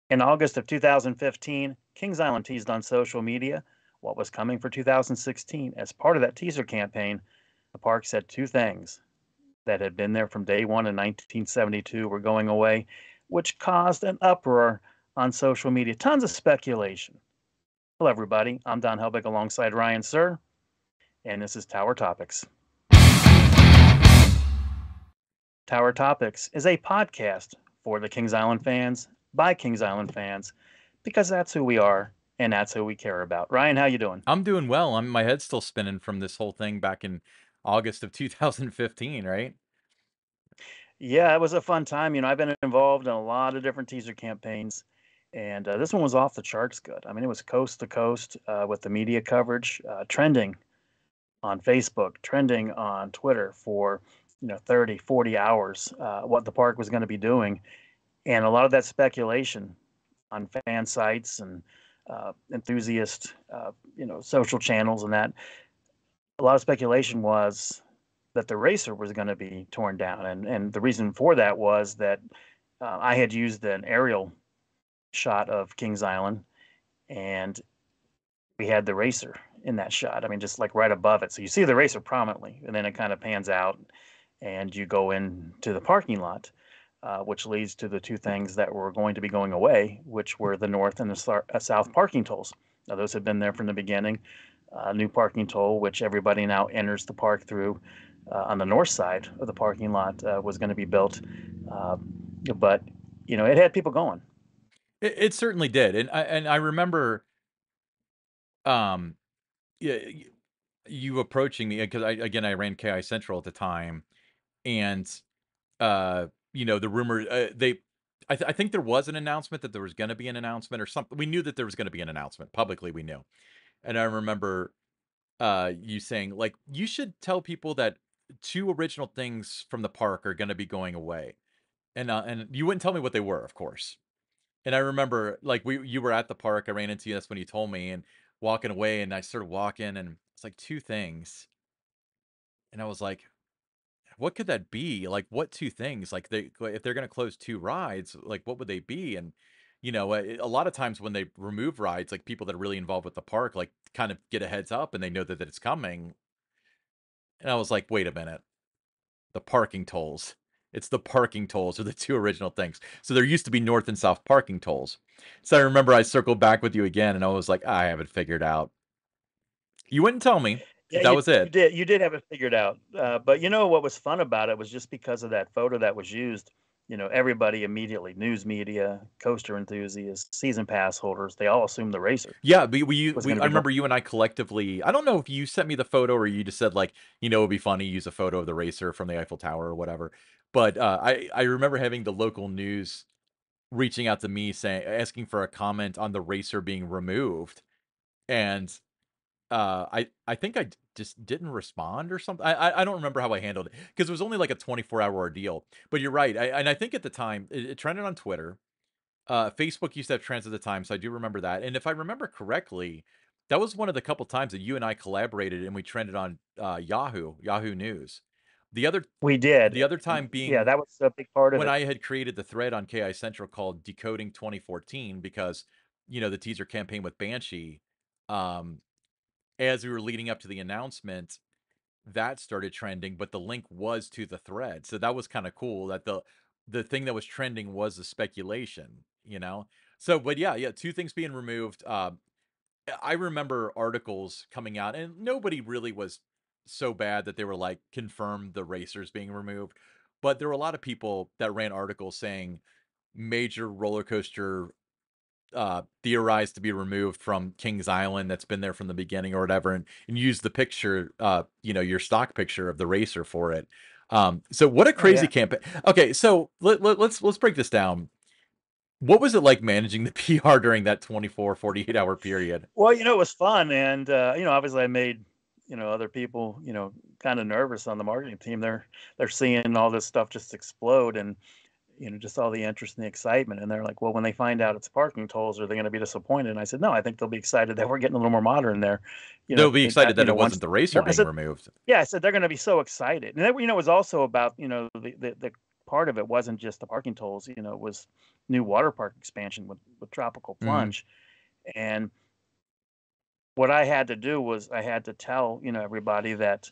In August of 2015, Kings Island teased on social media what was coming for 2016. As part of that teaser campaign, the park said two things that had been there from day one in 1972 were going away, which caused an uproar on social media. Tons of speculation. Hello, everybody. I'm Don Helbig alongside Ryan Sir, and this is Tower Topics. Tower Topics is a podcast for the Kings Island fans by Kings Island fans because that's who we are and that's who we care about. Ryan, how you doing? I'm doing well. My head's still spinning from this whole thing back in August of 2015, right? Yeah, it was a fun time. I've been involved in a lot of different teaser campaigns, and this one was off the charts good. I mean, it was coast to coast with the media coverage, trending on Facebook, trending on Twitter for 30, 40 hours, what the park was going to be doing, and a lot of that speculation on fan sites and enthusiast, social channels and that. A lot of speculation was that the racer was going to be torn down, and the reason for that was that I had used an aerial shot of Kings Island, and we had the racer in that shot. I mean, just like right above it, so you see the racer prominently, and then it kind of pans out, and you go into the parking lot. Which leads to the two things that were going to be going away, which were the north and the south parking tolls. Now, those had been there from the beginning. New parking toll, which everybody now enters the park through on the north side of the parking lot, was going to be built. Uh, but, it had people going. It certainly did, and I remember, um, yeah, you approaching me because I ran KI Central at the time, and the rumor I think there was an announcement that there was going to be an announcement or something. We knew that there was going to be an announcement publicly. We knew, and I remember you saying like you should tell people that two original things from the park are going to be going away. And you wouldn't tell me what they were, of course. And I remember, like, you were at the park, I ran into you, that's when you told me, and walking away, and I started walking, and it's like 2 things, and I was like, "What could that be?" Like, what 2 things? Like, if they're gonna close 2 rides, like, what would they be? And, a lot of times when they remove rides, like, people that are really involved with the park, like, kind of get a heads up, and they know that it's coming, and I was like, "Wait a minute, the parking tolls." It's the parking tolls are the 2 original things. So there used to be north and south parking tolls. So I remember I circled back with you again, and I was like, "I have it figured out." You wouldn't tell me Yeah, that that you was you it. did you did have it figured out. But what was fun about it was just because of that photo that was used. Everybody immediately, news media, coaster enthusiasts, season pass holders, they all assumed the racer Yeah, we was going to I be going. remember you and I collectively I don't know if you sent me the photo or you just said, like, "It'd be funny, use a photo of the racer from the Eiffel Tower," or whatever. But, I remember having the local news reaching out to me saying asking for a comment on the racer being removed, and I think just didn't respond or something. I don't remember how I handled it because it was only like a 24-hour ordeal. But you're right. I think at the time it trended on Twitter. Facebook used to have trends at the time, so I do remember that. And if I remember correctly, that was one of the couple times that you and I collaborated and we trended on Yahoo News. The other We did, the other and time yeah, being that was a big part of when it. I had created the thread on KI Central called Decoding 2014 because the teaser campaign with Banshee. Um, as we were leading up to the announcement, that started trending, but the link was to the thread. So that was kind of cool that the thing that was trending was the speculation. So but yeah, two things being removed. I remember articles coming out and nobody really was so bad that they were like confirmed the racers being removed. But there were a lot of people that ran articles saying major roller coaster theorized to be removed from Kings Island that's been there from the beginning or whatever, and use the picture, your stock picture of the racer for it. So what a Oh crazy yeah. campaign. Okay, so let's break this down. What was it like managing the PR during that 48 hour period? Well, it was fun, and obviously I made other people kind of nervous on the marketing team. They're seeing all this stuff just explode, and just all the interest and the excitement. And they're like, well, when they find out it's parking tolls, are they going to be disappointed? And I said, no, I think they'll be excited that we're getting a little more modern there. They'll be That, excited that it once, wasn't the racer I being said, removed. yeah, I said they're going to be so excited. And then, it was also about, the part of it wasn't just the parking tolls. You know, it was new water park expansion with Tropical Hmm. Plunge. And what I had to do was I had to tell, you know, everybody that,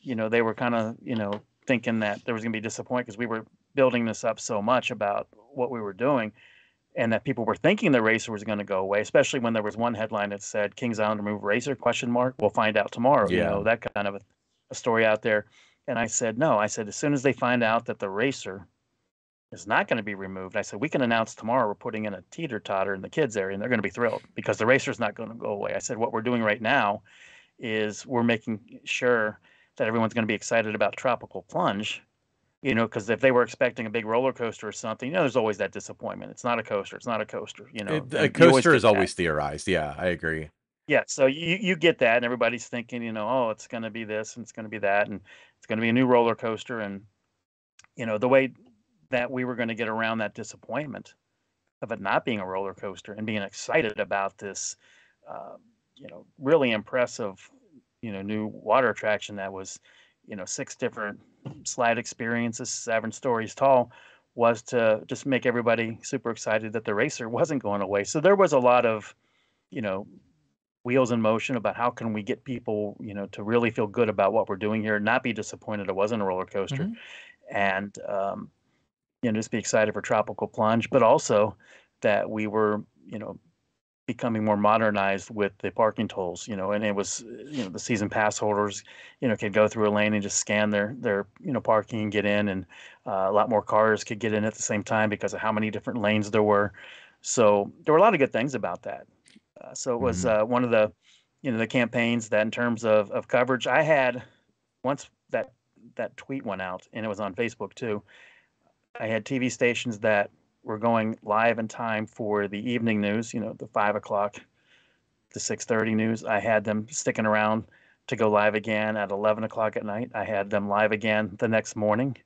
you know, they were kind of, you know, thinking that there was going to be disappointment because we were building this up so much about what we were doing, and that people were thinking the racer was going to go away, especially when there was one headline that said Kings Island remove racer question mark. We'll find out tomorrow. You Yeah. know, that kind of a story out there. And I said, no, I said, as soon as they find out that the racer is not going to be removed, I said, we can announce tomorrow we're putting in a teeter totter in the kids area, and they're going to be thrilled because the racer's not going to go away. I said, what we're doing right now is we're making sure that everyone's going to be excited about Tropical Plunge. You know, because if they were expecting a big roller coaster or something, you know, there's always that disappointment. It's not a coaster. It's not a coaster. You know, A and you always coaster get is that. always theorized. Yeah, I agree. Yeah, so you get that, and everybody's thinking, you know, oh, it's going to be this and it's going to be that, and it's going to be a new roller coaster, and you know, the way that we were going to get around that disappointment of it not being a roller coaster and being excited about this, uh, you know, really impressive, you know, new water attraction that was, you know, 6 different slide experiences, 7 stories tall, was to just make everybody super excited that the racer wasn't going away. So there was a lot of, you know, wheels in motion about how can we get people, you know, to really feel good about what we're doing here, not be disappointed it wasn't a roller coaster, Hmm. and you know, just be excited for Tropical Plunge, but also that we were, you know, becoming more modernized with the parking tolls, you know, and it was, you know, the season pass holders, you know, could go through a lane and just scan their you know, parking and get in, and a lot more cars could get in at the same time because of how many different lanes there were. So there were a lot of good things about that. So it was Hmm. one of the, you know, the campaigns that in terms of coverage, I had once that tweet went out, and it was on Facebook too. I had TV stations that were going live in time for the evening news, you know, the 5 o'clock to 6:30 news. I had them sticking around to go live again at 11 o'clock at night. I had them live again the next morning.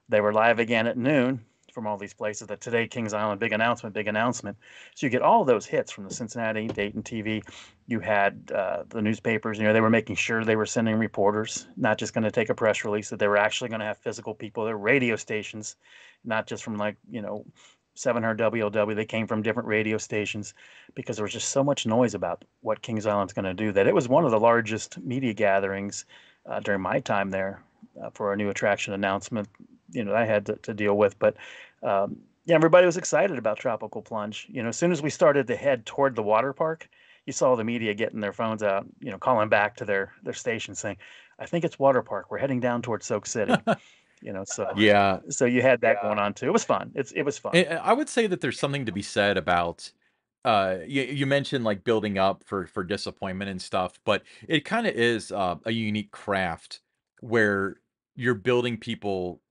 They were live again at noon from all these places. That today, Kings Island, big announcement, big announcement. So you get all those hits from the Cincinnati, Dayton TV. You had the newspapers. You know, they were making sure they were sending reporters, not just going to take a press release. That they were actually going to have physical people. Their radio stations, not just from like, you know, 700 WLW. They came from different radio stations because there was just so much noise about what Kings Island's going to do that it was one of the largest media gatherings during my time there for a new attraction announcement, you know, I had to deal with. But yeah, everybody was excited about Tropical Plunge. You know, as soon as we started to head toward the water park, you saw the media getting their phones out, you know, calling back to their station saying, "I think it's water park. We're heading down towards Soak City." You know, so Yeah. so you had that going on too. It was fun. It was fun. I would say that there's something to be said about you mentioned like building up for disappointment and stuff, but it kind of is a unique craft where you're building people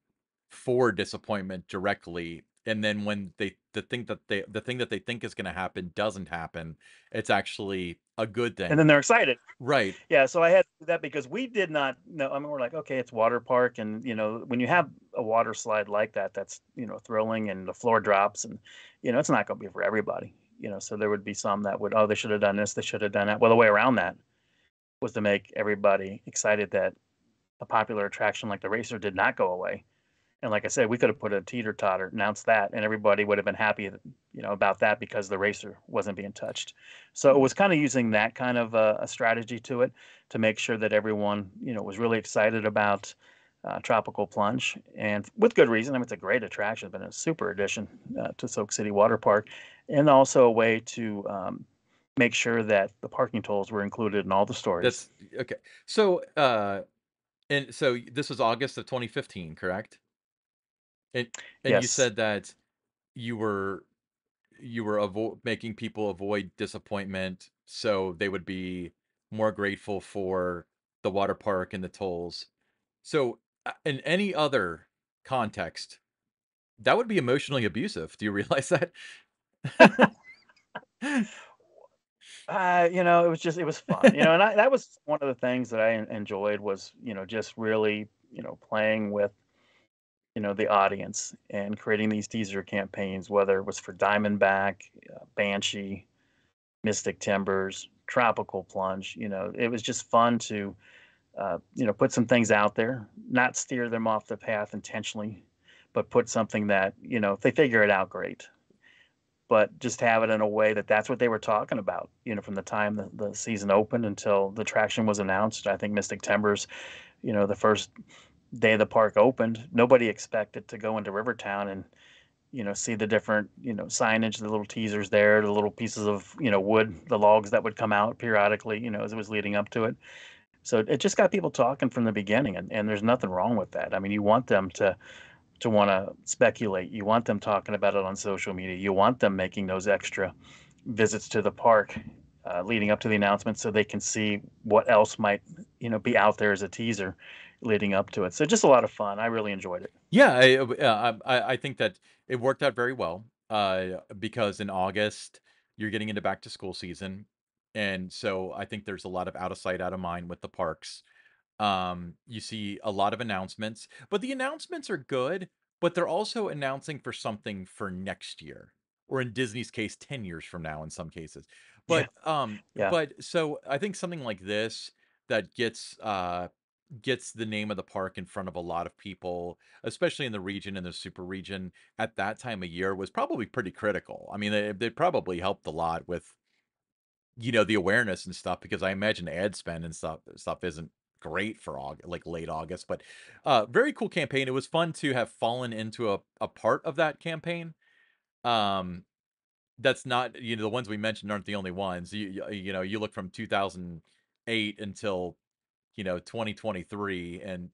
for disappointment directly, and then when the thing that they think is going to happen doesn't happen, it's actually a good And thing. then they're excited. Right. Yeah, so I had to do that because we did not know. I mean, we're like, okay, it's water park, and you know, when you have a water slide like that, that's, you know, thrilling, and the floor drops, and you know, it's not going to be for everybody. You know, so there would be some that would, oh, they should have done this, they should have done that. Well, the way around that was to make everybody excited that a popular attraction like the racer did not go away. And like I said, we could have put a teeter totter, announced that, and everybody would have been happy, you know, about that because the racer wasn't being touched. So it was kind of using that kind of a strategy to it to make sure that everyone, you know, was really excited about Tropical Plunge, and with good reason. I mean, it's a great attraction, been a super addition to Soak City Water Park, and also a way to make sure that the parking tolls were included in all the stories. That's okay. So and so this was August of 2015, correct? And you Yes. said that you were making people avoid disappointment so they would be more grateful for the water park and the tolls. So, in any other context, that would be emotionally abusive. Do you realize that? You know, it was just, it was fun, you know, and that was one of the things that I enjoyed was, you know, just really, you know, playing with, you know, the audience and creating these teaser campaigns, whether it was for Diamondback, Banshee, Mystic Timbers, Tropical Plunge. You know, it was just fun to, you know, put some things out there, not steer them off the path intentionally, but put something that, if they figure it out, great. But just have it in a way that that's what they were talking about, from the time the season opened until the attraction was announced. I think Mystic Timbers, the first day the park opened, nobody expected to go into Rivertown and, see the different, signage, the little teasers there, the little pieces of, wood, the logs that would come out periodically, as it was leading up to it. So it just got people talking from the beginning, and there's nothing wrong with that. I mean, you want them to want to speculate. You want them talking about it on social media. You want them making those extra visits to the park leading up to the announcement so they can see what else might, be out there as a teaser leading up to it. So just a lot of fun. I really enjoyed it. Yeah, I think that it worked out very well, because in August, you're getting into back to school season, and so I think there's a lot of out of sight, out of mind with the parks. You see a lot of announcements, but the announcements are good, but they're also announcing for something for next year, or in Disney's case, 10 years from now in some cases. Yeah. Yeah. But so I think something like this that gets the name of the park in front of a lot of people, especially in the region and the super region at that time of year was probably pretty critical. I mean, they probably helped a lot with the awareness and stuff because I imagine ad spend and stuff isn't great for like late August, but very cool campaign. It was fun to have fallen into a part of that campaign. Um that's not the ones we mentioned aren't the only ones. You look from 2008 until 2023 and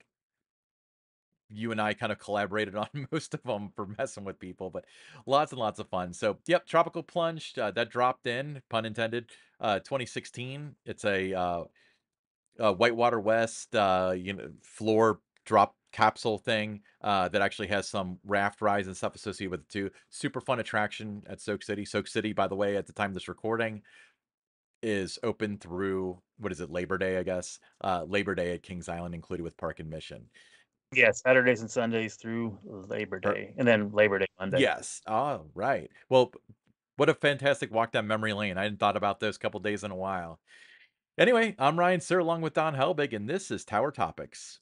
you and I kind of collaborated on most of them for messing with people, but lots and lots of fun. So, yep, Tropical Plunge that dropped in, pun intended, 2016. It's a Whitewater West, floor drop capsule thing that actually has some raft rides and stuff associated with it too. Super fun attraction at Soak City. Soak City, by the way, at the time of this recording, is open through what is it, Labor Day, I guess. Labor Day at Kings Island, included with park admission. Yeah. Saturdays and Sundays through Labor Er, Day, and then Labor Day Monday. Yes. Oh, right. Well, what a fantastic walk down memory lane. I hadn't thought about those couple days in a while. Anyway, I'm Ryan Sir along with Don Helbig, and this is Tower Topics.